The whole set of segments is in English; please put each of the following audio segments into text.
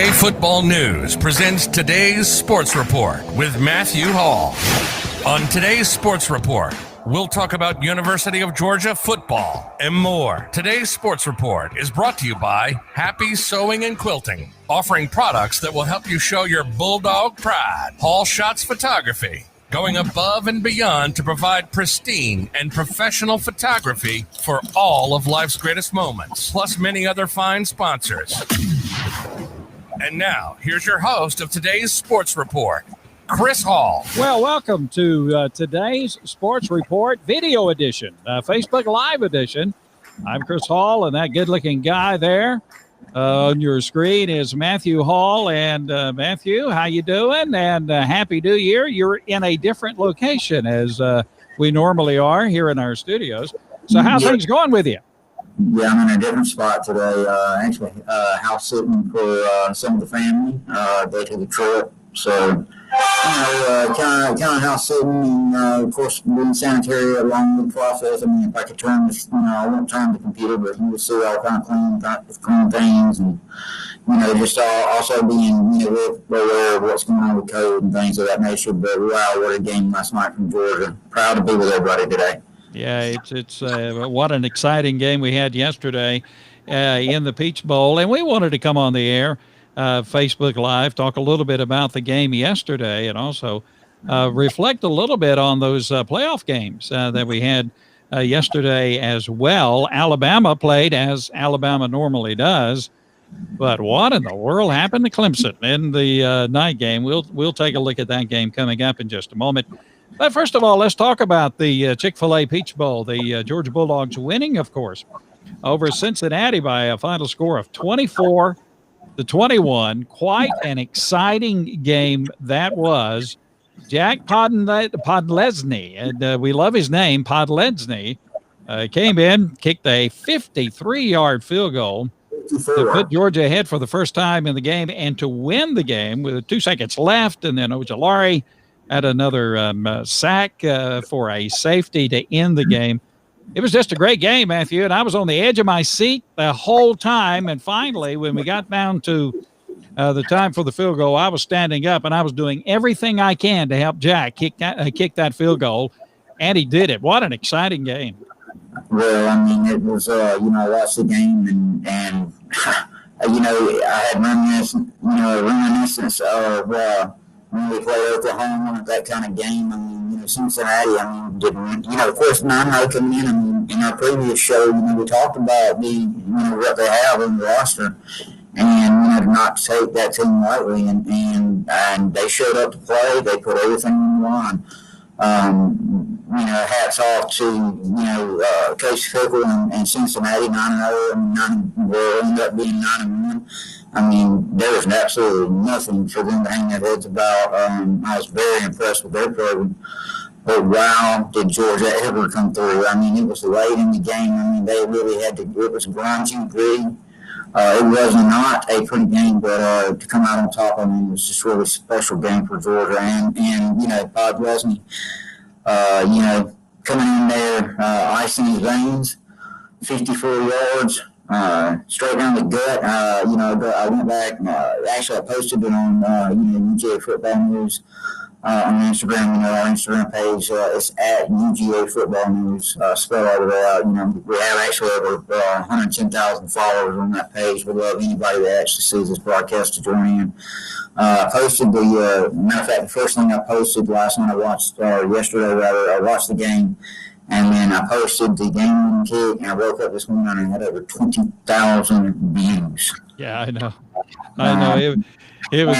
UGA Football News presents today's Sports Report with Matthew Hall. On today's Sports Report, we'll talk about University of Georgia football and more. Today's Sports Report is brought to you by Happy Sewing and Quilting, offering products that will help you show your bulldog pride. Hall Shots Photography, going above and beyond to provide pristine and professional photography for all of life's greatest moments, plus many other fine sponsors. And now, here's your host of today's Sports Report, Chris Hall. Well, welcome to today's Sports Report video edition, Facebook Live edition. I'm Chris Hall, and that good-looking guy there on your screen is Matthew Hall. And Matthew, how you doing? And Happy New Year. You're in a different location as we normally are here in our studios. So how's things going with you? Yeah, I'm in a different spot today. Actually, house sitting for some of the family. They took a trip, so kind of house sitting, and of course being sanitary along the process. I mean, if I could turn this, I won't turn the computer, but you will see all kind of clean things, and just also being aware of what's going on with COVID and things of that nature. But wow, what a game last night from Georgia! Proud to be with everybody today. Yeah, it's what an exciting game we had yesterday in the Peach Bowl. And we wanted to come on the air, Facebook Live, talk a little bit about the game yesterday and also reflect a little bit on those playoff games that we had yesterday as well. Alabama played as Alabama normally does. But what in the world happened to Clemson in the night game? We'll take a look at that game coming up in just a moment. But first of all, let's talk about the Chick-fil-A Peach Bowl. The Georgia Bulldogs winning, of course, over Cincinnati by a final score of 24-21. Quite an exciting game that was. Jack Podlesny, and we love his name, Podlesny, came in, kicked a 53-yard field goal to put Georgia ahead for the first time in the game and to win the game with 2 seconds left. And then Ojulari had another sack for a safety to end the game. It was just a great game, Matthew, and I was on the edge of my seat the whole time. And finally, when we got down to the time for the field goal, I was standing up and I was doing everything I can to help Jack kick that field goal, and he did it. What an exciting game. Well, I mean, it was, I watched the game and I had reminiscence of when we played Oklahoma, that kind of game. I mean, Cincinnati, didn't, of course, 9-0 coming in. I mean, in our previous show, we talked about what they have on the roster, and, not take that team lightly, and they showed up to play. They put everything on the line. Hats off to, Coach Fickle and Cincinnati, 9-0, and will end up being 9-1. I mean, there was absolutely nothing for them to hang their heads about. I was very impressed with their program. But wow, did Georgia ever come through. I mean, it was late in the game. I mean, they really had to, it was grungy, gritty. It was not a pretty game, but to come out on top, it was just a really special game for Georgia. And Bob Lesney, coming in there, ice in his veins, 54 yards. Straight down the gut. I went back. Actually, I posted it on UGA Football News on Instagram. Our Instagram page. It's at UGA Football News. Spell all the way out. We have actually over 110,000 followers on that page. We love anybody that actually sees this broadcast to join in. I posted matter of fact, the first thing I posted last night, I watched the game. And then I posted the game kick, and I woke up this morning and had over 20,000 views. Yeah, I know. It was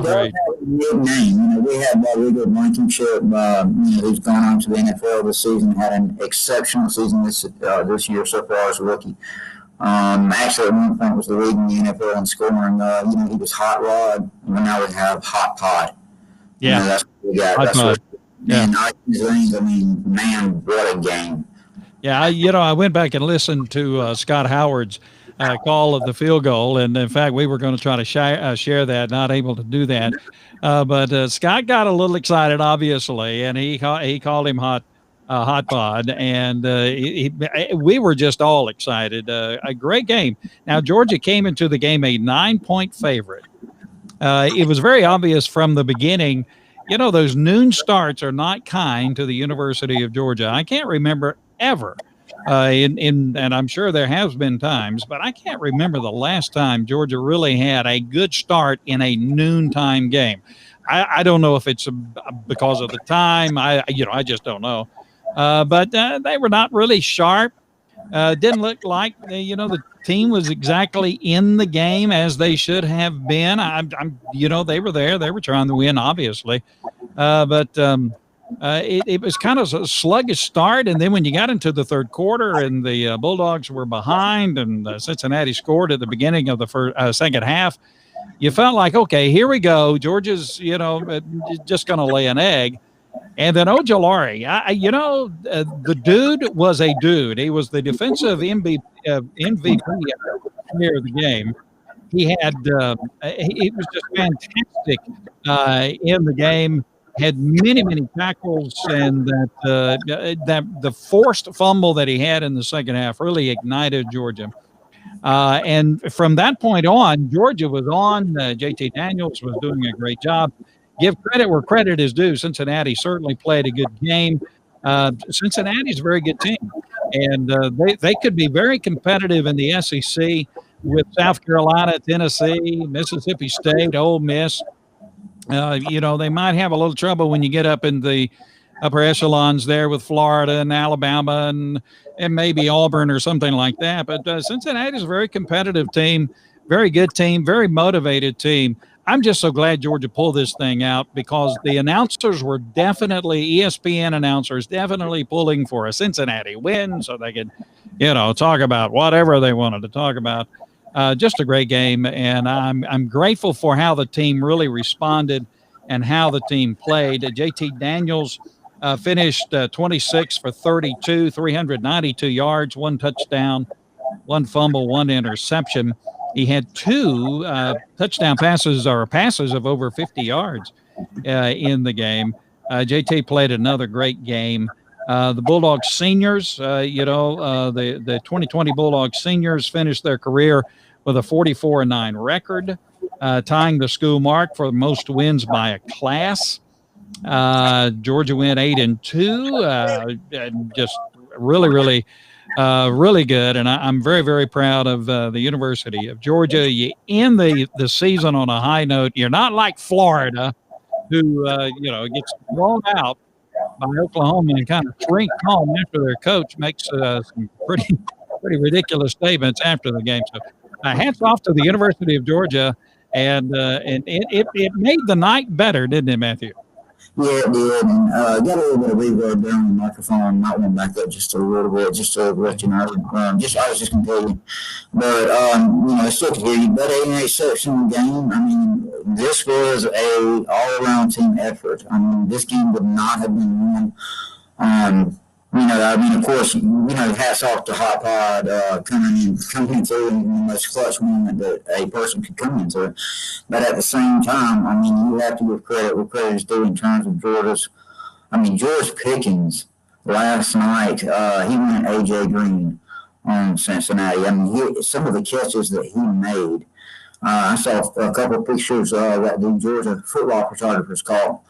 great. Name. We had Rodrigo Blankenship, who's gone on to the NFL this season, had an exceptional season this year so far as a rookie. Actually, at one point was the lead in the NFL in scoring. He was Hot Rod, and now we have Hot Pod. Yeah, that's what we got. Hot Pod. And man, what a game. Yeah, I went back and listened to Scott Howard's call of the field goal, and in fact, we were going to try to share that, not able to do that. But Scott got a little excited, obviously, and he called him Hot Hot Pod, and we were just all excited. A great game. Now, Georgia came into the game a 9-point favorite. It was very obvious from the beginning. You know, those noon starts are not kind to the University of Georgia. I can't remember ever, and I'm sure there has been times, but I can't remember the last time Georgia really had a good start in a noontime game. I don't know if it's because of the time. I just don't know. But they were not really sharp. Didn't look like the team was exactly in the game as they should have been. They were there. They were trying to win, obviously. But it was kind of a sluggish start. And then when you got into the third quarter and the Bulldogs were behind and Cincinnati scored at the beginning of the second half, you felt like, okay, here we go. Georgia's, just going to lay an egg. And then Ojulari, the dude was a dude. He was the defensive MVP player of the game. He was just fantastic in the game. Had many tackles, and that the forced fumble that he had in the second half really ignited Georgia. And from that point on, Georgia was on. JT Daniels was doing a great job. Give credit where credit is due. Cincinnati certainly played a good game. Cincinnati's a very good team, and they could be very competitive in the SEC with South Carolina, Tennessee, Mississippi State, Ole Miss. They might have a little trouble when you get up in the upper echelons there with Florida and Alabama and maybe Auburn or something like that. But Cincinnati's a very competitive team, very good team, very motivated team. I'm just so glad Georgia pulled this thing out because the announcers were ESPN announcers definitely pulling for a Cincinnati win so they could, talk about whatever they wanted to talk about. Just a great game, and I'm grateful for how the team really responded and how the team played. JT Daniels finished 26 for 32, 392 yards, 1 touchdown, 1 fumble, 1 interception. He had 2 touchdown passes of over 50 yards in the game. JT played another great game. The Bulldogs seniors, the 2020 Bulldogs seniors finished their career with a 44-9 record, tying the school mark for most wins by a class. Georgia went 8-2, just really good, and I'm very, very proud of the University of Georgia. You end the season on a high note. You're not like Florida, who gets blown out by Oklahoma and kind of shrinks home after their coach makes some pretty ridiculous statements after the game. So hats off to the University of Georgia, and it made the night better, didn't it, Matthew? Yeah, it did. And got a little bit of reverb there on the microphone. Might want to back up just a little bit, just to let you know. I was just going to tell you. But, I still could hear you. But ain't an exceptional game. I mean, this was a all-around team effort. I mean, this game would not have been won. Of course, hats off to Hot Pod coming into in the most clutch moment that a person could come into. But at the same time, I mean, you have to give credit where credit is due in terms of George Pickens last night, he went A.J. Green on Cincinnati. I mean, some of the catches that he made, I saw a couple of pictures that the Georgia football photographers caught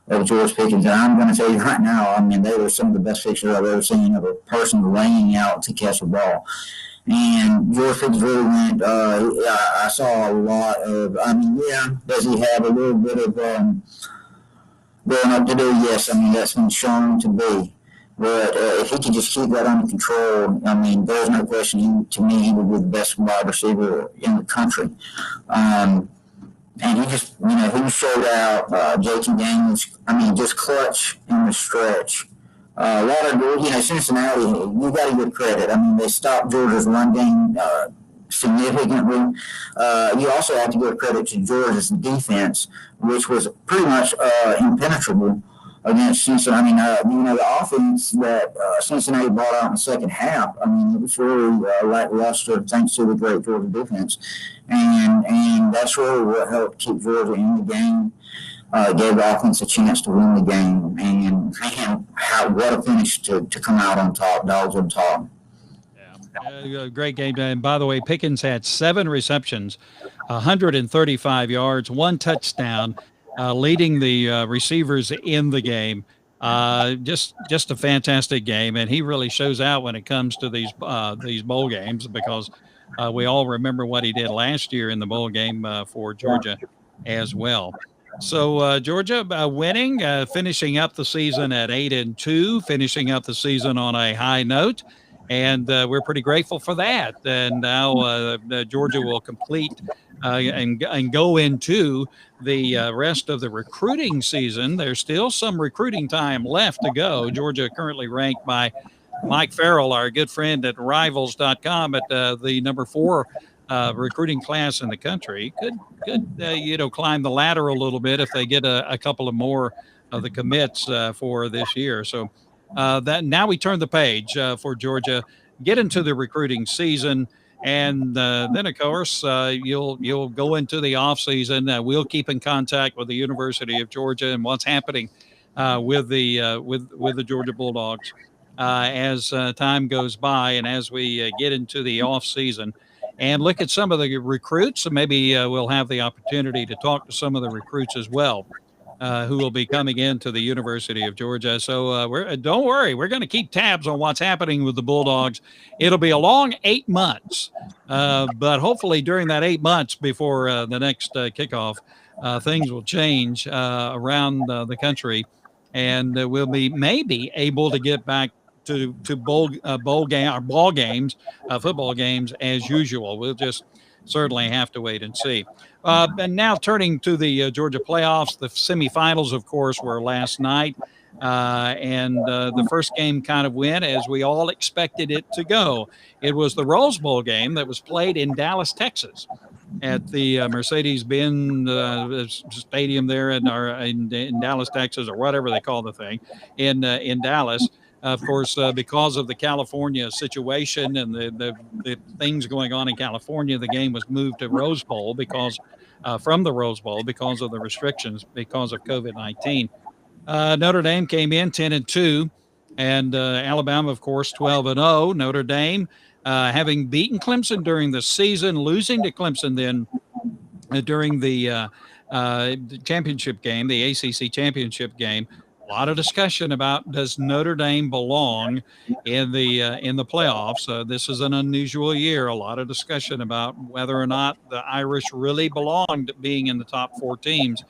of George Pickens, and I'm going to tell you right now, I mean, they were some of the best pictures I've ever seen of a person laying out to catch a ball. And George Pickens really went, I saw a lot of, does he have a little bit of growing up to do? Yes, I mean, that's been shown to be. But if he can just keep that under control, I mean, there's no question, to me, he would be the best wide receiver in the country. And he just, he showed out JT Daniels. I mean, just clutch in the stretch. A lot of, Cincinnati, you got to give credit. I mean, they stopped Georgia's run game significantly. You also have to give credit to Georgia's defense, which was pretty much impenetrable against Cincinnati. I mean, the offense that Cincinnati brought out in the second half, I mean, it was really lackluster thanks to the great Georgia defense. And that's really what helped keep Georgia in the game, gave the offense a chance to win the game. And man, how what a finish to come out on top, dogs on top. Great game. And by the way, Pickens had 7 receptions, 135 yards, 1 touchdown, leading the receivers in the game. Just a fantastic game, and he really shows out when it comes to these bowl games, because we all remember what he did last year in the bowl game for Georgia as well. So Georgia winning, finishing up the season at 8-2, finishing up the season on a high note. And we're pretty grateful for that. And now Georgia will complete and go into the rest of the recruiting season. There's still some recruiting time left to go. Georgia currently ranked by Mike Farrell, our good friend at Rivals.com, at the number 4 recruiting class in the country. Could climb the ladder a little bit if they get a couple of more of the commits for this year. So. That now we turn the page for Georgia, get into the recruiting season, and then of course you'll go into the off season. We'll keep in contact with the University of Georgia and what's happening with the Georgia Bulldogs as time goes by, and as we get into the off season and look at some of the recruits. And maybe we'll have the opportunity to talk to some of the recruits as well. Who will be coming into the University of Georgia. So don't worry, we're going to keep tabs on what's happening with the Bulldogs. It'll be a long 8 months, but hopefully during that 8 months before the next kickoff, things will change around the country, and we'll be maybe able to get back to ball games, football games as usual. We'll just certainly have to wait and see. And now turning to the Georgia playoffs, the semifinals, of course, were last night. And the first game kind of went as we all expected it to go. It was the Rose Bowl game that was played in Dallas, Texas, at the Mercedes-Benz Stadium there in Dallas, Texas, or whatever they call the thing, in Dallas. Of course, because of the California situation and the things going on in California, the game was moved to Rose Bowl from the Rose Bowl because of the restrictions because of COVID-19. Notre Dame came in 10-2, and Alabama, of course, 12-0. Notre Dame, having beaten Clemson during the season, losing to Clemson then during the championship game, the ACC championship game. A lot of discussion about, does Notre Dame belong in the playoffs? This is an unusual year. A lot of discussion about whether or not the Irish really belonged being in the top 4 teams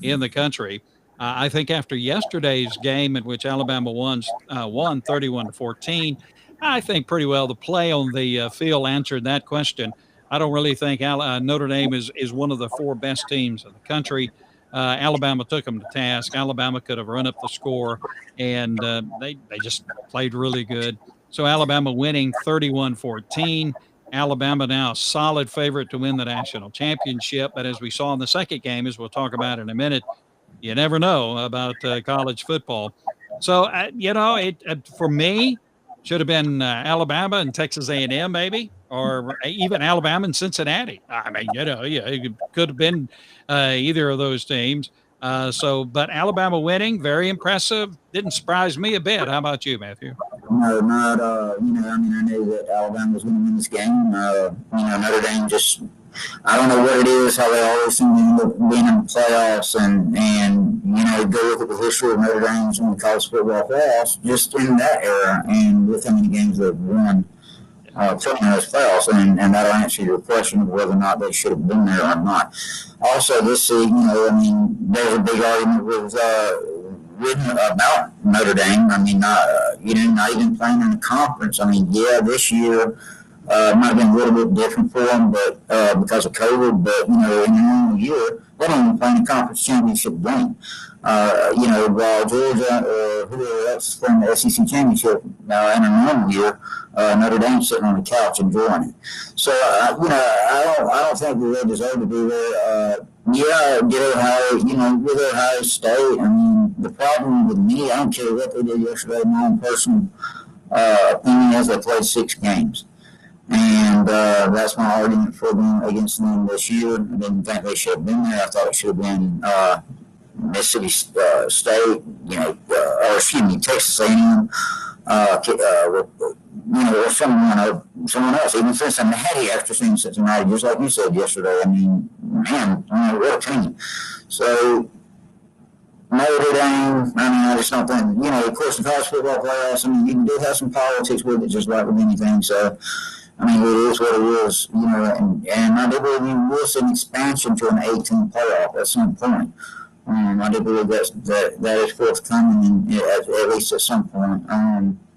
in the country. I think after yesterday's game, in which Alabama won 31-14, I think pretty well the play on the field answered that question. I don't really think Notre Dame is one of the 4 best teams in the country. Alabama took them to task. Alabama could have run up the score, and they just played really good. So Alabama winning 31-14. Alabama now a solid favorite to win the national championship. But as we saw in the second game, as we'll talk about in a minute, you never know about college football. So, for me, should have been Alabama and Texas A&M maybe, or even Alabama and Cincinnati. I mean, it could have been either of those teams. But Alabama winning, very impressive. Didn't surprise me a bit. How about you, Matthew? No, not. I knew that Alabama was going to win this game. Notre Dame just, I don't know what it is, how they always seem to end up being in the playoffs, and go look at the history of Notre Dame's in the college football playoffs just in that era, and with how many games they've won. Certainly those playoffs, and that'll answer your question of whether or not they should have been there or not. Also, this season, there's a big argument written about Notre Dame. I mean, not even playing in the conference. I mean, this year it might have been a little bit different for them, but because of COVID. But in a normal year, they don't even play in the conference championship game. While Georgia or whoever else is playing the SEC championship in a normal year, Notre Dame's sitting on the couch enjoying it. So, I don't think they deserve to be there. Get Ohio, with Ohio State. I mean, the problem with me, I don't care what they did yesterday. My own personal opinion is they played 6 games. And that's my argument for them against them this year. I didn't think they should have been there. I thought it should have been Mississippi State, or excuse me, Texas A&M, or someone else, even Cincinnati, after seeing Cincinnati, just like you said yesterday. I mean, man, what a team. So, Notre Dame, I just don't think, of course, the college football playoffs, you do have some politics with it, just like with anything. So, it is what it is, and I do believe we will see an expansion to an 18 playoff at some point. I do believe that is forthcoming, at least at some point.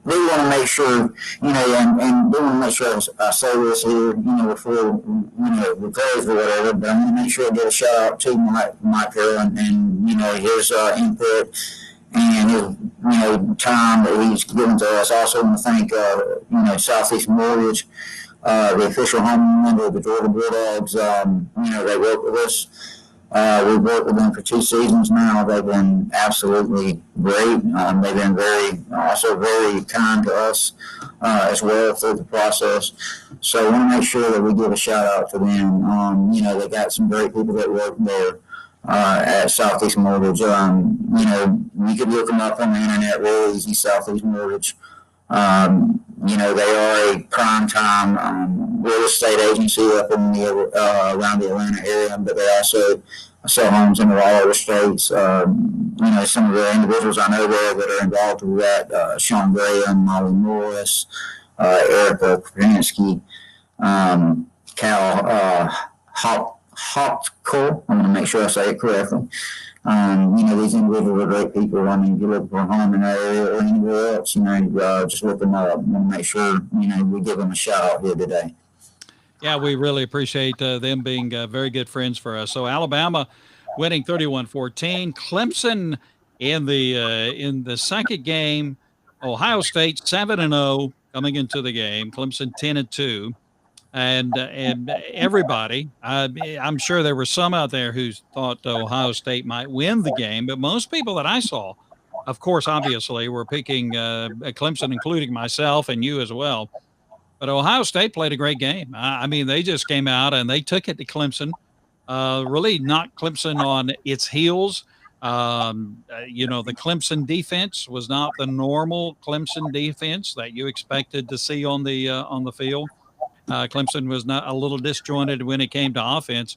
We want to make sure, and we want to make sure I say this here, before, we close or whatever, but I'm going to make sure I give a shout out to Mike Hill and his input and his, time that he's given to us. I also want to thank, Southeast Mortgage, the official home member of the Georgia Bulldogs. They work with us. We've worked with them for 2 seasons now. They've been absolutely great. They've been very kind to us as well through the process. So I want to make sure that we give a shout out to them. They got some great people that work there at Southeast Mortgage. You could look them up on the internet real easy, Southeast Mortgage. They are a prime time real estate agency up in around the Atlanta area, but they also sell homes in all over states. Some of the individuals I know there that are involved with that, Sean Graham, Molly Morris, Erica Krasinski, Cal Hopko. I'm going to make sure I say it correctly. These individuals are great people. If you look for a home in that area or anywhere else, just look them up. I want to make sure, we give them a shout out here today. Yeah, we really appreciate them being very good friends for us. So Alabama winning 31-14. Clemson in the second game. Ohio State 7-0 coming into the game. Clemson 10-2. And everybody, I'm sure there were some out there who thought Ohio State might win the game, but most people that I saw, of course, obviously, were picking Clemson, including myself and you as well. But Ohio State played a great game. They just came out and they took it to Clemson, really knocked Clemson on its heels. The Clemson defense was not the normal Clemson defense that you expected to see on the field. Clemson was not a little disjointed when it came to offense.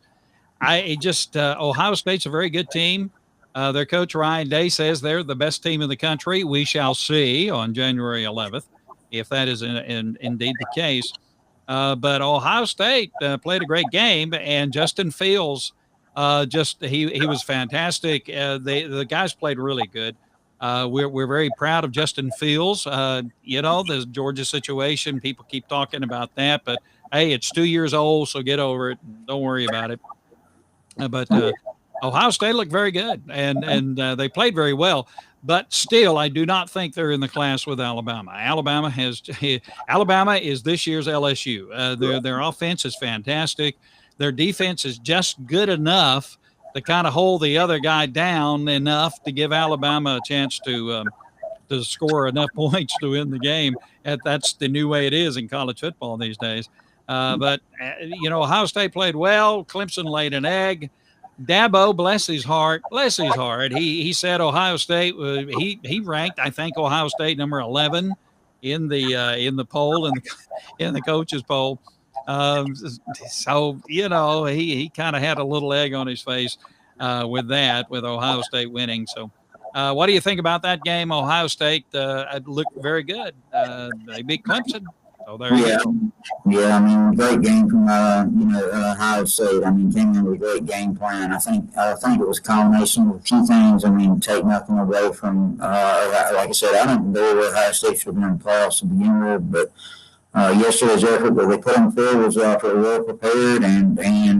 Ohio State's a very good team. Their coach, Ryan Day, says they're the best team in the country. We shall see on January 11th if that is indeed the case. But Ohio State played a great game, and Justin Fields, he was fantastic. The guys played really good. We're very proud of Justin Fields. The Georgia situation, people keep talking about that, but hey, it's 2 years old, so get over it. Don't worry about it. But Ohio State looked very good, and they played very well. But still, I do not think they're in the class with Alabama. Alabama is this year's LSU. Their offense is fantastic. Their defense is just good enough to kind of hold the other guy down enough to give Alabama a chance to score enough points to win the game. That's the new way it is in college football these days. But Ohio State played well. Clemson laid an egg. Dabo, bless his heart. He said Ohio State. He ranked, I think, Ohio State number 11 in the poll in the coaches poll. So he kind of had a little egg on his face with Ohio State winning. So, what do you think about that game? Ohio State looked very good. They beat Clemson. So there you go. Yeah, great game from Ohio State. Came in with a great game plan. I think it was a combination of a few things. Take nothing away from like I said, I don't believe Ohio State should have been in the playoffs to begin with, but yesterday's effort that they put on the field was well prepared, and they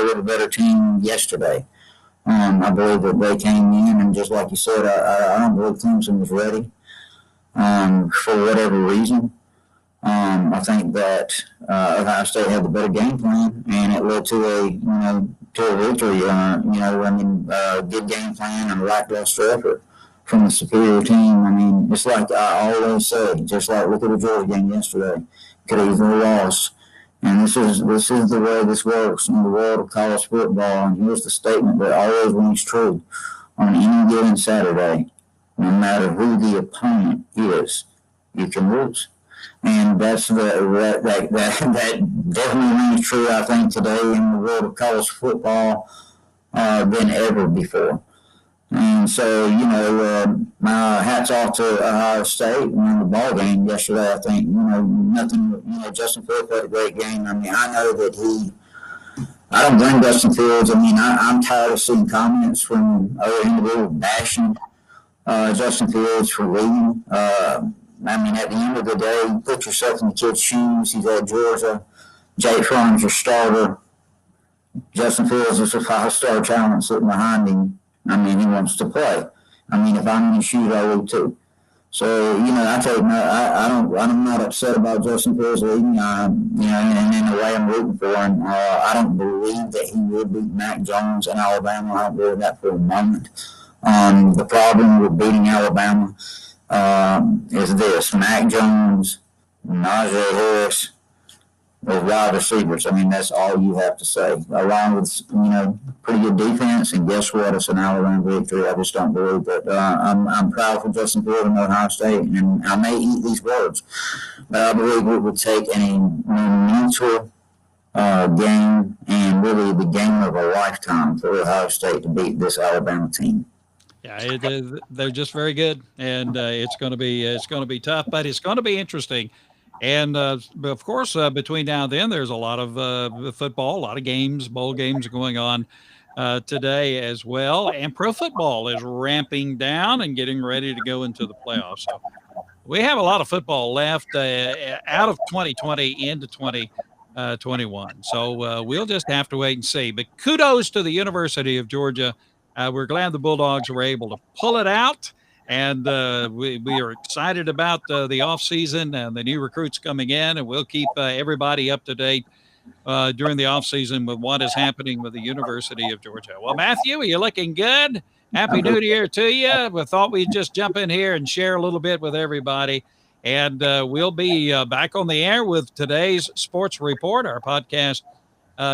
were the better team yesterday. I believe that they came in, and just like you said, I don't believe Clemson was ready for whatever reason. I think that Ohio State had the better game plan, and it led to a victory. Good game plan and lackluster effort from the superior team. It's like I always say, just like look at the Georgia game yesterday. Could have easily lost. And this is the way this works in the world of college football. And here's the statement that always rings true. on any given Saturday, no matter who the opponent is, you can lose. And that definitely rings true, I think, today in the world of college football than ever before. And so, my hats off to Ohio State. In the ball game yesterday, I think, Justin Fields played a great game. I mean, I know that I don't blame Justin Fields. I mean, I'm tired of seeing comments from other individuals bashing Justin Fields for leaving. I mean, at the end of the day, put yourself in the kid's shoes. He's at Georgia. Jake Fromm's your starter. Justin Fields is a 5-star talent sitting behind him. I mean, he wants to play. I mean, if I'm in his shoes, I would too. So, I'm not upset about Justin Fields leaving. And in the way I'm rooting for him, I don't believe that he will beat Mac Jones in Alabama. I don't believe that for a moment. The problem with beating Alabama is this: Mac Jones, Najee Harris, those wide receivers. I mean, that's all you have to say. Along with, pretty good defense, and guess what? It's an Alabama victory. I just don't believe it. I'm proud for Justin Fields and Ohio State, and I may eat these words, but I believe it would take a mental game and really the game of a lifetime for Ohio State to beat this Alabama team. Yeah, they're just very good, and it's going to be tough, but it's going to be interesting. And of course, between now and then, there's a lot of football, a lot of games, bowl games going on today as well. And pro football is ramping down and getting ready to go into the playoffs. So we have a lot of football left out of 2020 into 2021. So we'll just have to wait and see. But kudos to the University of Georgia. We're glad the Bulldogs were able to pull it out. And we are excited about the offseason and the new recruits coming in. And we'll keep everybody up to date during the offseason with what is happening with the University of Georgia. Well, Matthew, you're looking good. Happy New Year to you. We thought we'd just jump in here and share a little bit with everybody. And we'll be back on the air with today's Sports Report, our podcast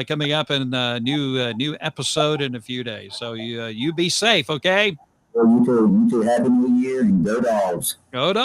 coming up in a new episode in a few days. So you be safe, okay? Well, you too. Happy New Year and go Dogs. Go Dogs.